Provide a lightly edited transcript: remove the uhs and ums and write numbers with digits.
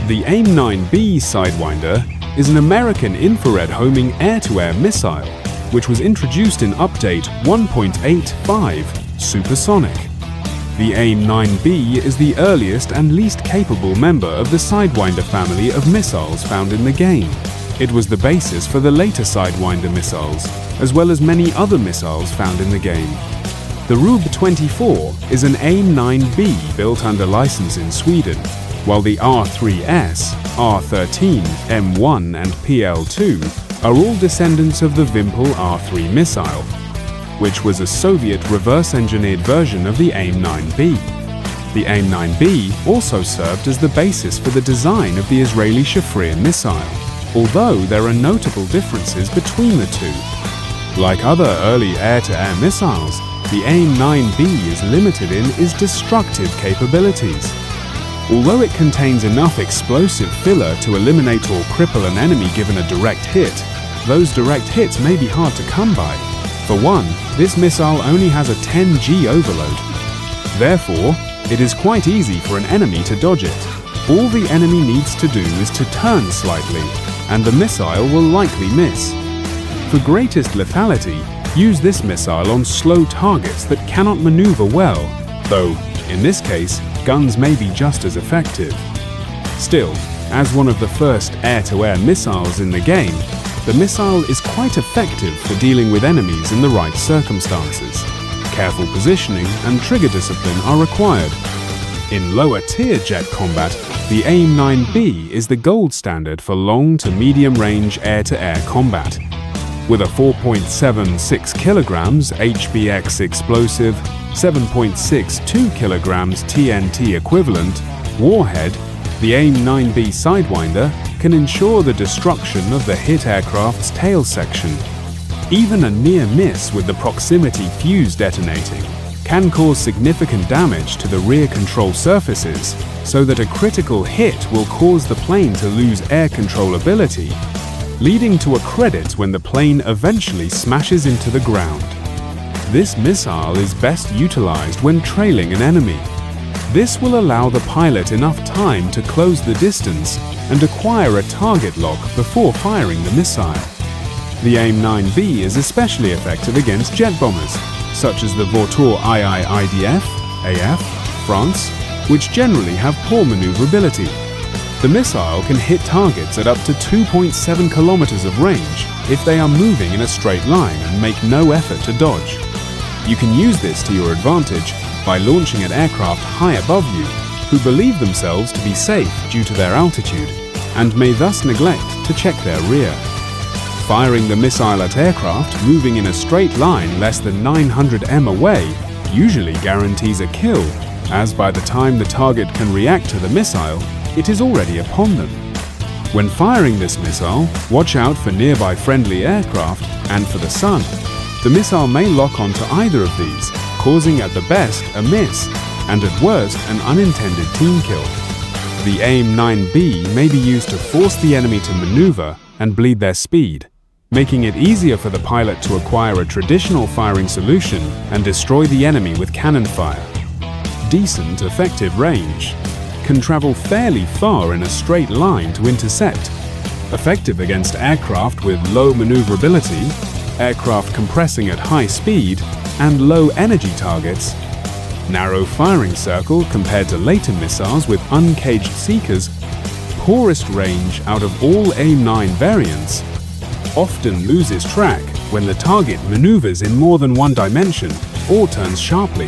The AIM-9B Sidewinder is an American infrared homing air-to-air missile, which was introduced in Update 1.85 Supersonic. The AIM-9B is the earliest and least capable member of the Sidewinder family of missiles found in the game. It was the basis for the later Sidewinder missiles, as well as many other missiles found in the game. The Rub-24 is an AIM-9B built under license in Sweden, while the R3S, R13, M1 and PL2 are all descendants of the Vimpel R3 missile, which was a Soviet reverse-engineered version of the AIM-9B. The AIM-9B also served as the basis for the design of the Israeli Shafir missile, although there are notable differences between the two. Like other early air-to-air missiles, the AIM-9B is limited in its destructive capabilities. Although it contains enough explosive filler to eliminate or cripple an enemy given a direct hit, those direct hits may be hard to come by. For one, this missile only has a 10G overload. Therefore, it is quite easy for an enemy to dodge it. All the enemy needs to do is to turn slightly, and the missile will likely miss. For greatest lethality, use this missile on slow targets that cannot maneuver well, though, in this case, guns may be just as effective. Still, as one of the first air-to-air missiles in the game, the missile is quite effective for dealing with enemies in the right circumstances. Careful positioning and trigger discipline are required. In lower-tier jet combat, the AIM-9B is the gold standard for long to medium-range air-to-air combat. With a 4.76 kilograms HBX explosive, 7.62 kilograms TNT equivalent warhead, the AIM-9B Sidewinder can ensure the destruction of the hit aircraft's tail section. Even a near miss with the proximity fuse detonating can cause significant damage to the rear control surfaces, so that a critical hit will cause the plane to lose air controllability, leading to a credit when the plane eventually smashes into the ground. This missile is best utilized when trailing an enemy. This will allow the pilot enough time to close the distance and acquire a target lock before firing the missile. The AIM-9B is especially effective against jet bombers, such as the Vautour II-IDF, AF, France, which generally have poor maneuverability. The missile can hit targets at up to 2.7 kilometers of range if they are moving in a straight line and make no effort to dodge. You can use this to your advantage by launching at aircraft high above you, who believe themselves to be safe due to their altitude, and may thus neglect to check their rear. Firing the missile at aircraft moving in a straight line less than 900 m away usually guarantees a kill, as by the time the target can react to the missile, it is already upon them. When firing this missile, watch out for nearby friendly aircraft and for the sun. The missile may lock onto either of these, causing at the best a miss, and at worst an unintended team kill. The AIM-9B may be used to force the enemy to maneuver and bleed their speed, making it easier for the pilot to acquire a traditional firing solution and destroy the enemy with cannon fire. Decent, effective range. Can travel fairly far in a straight line to intercept. Effective against aircraft with low maneuverability, aircraft compressing at high speed, and low energy targets. Narrow firing circle compared to later missiles with uncaged seekers. Poorest range out of all AIM-9 variants. Often loses track when the target maneuvers in more than one dimension or turns sharply.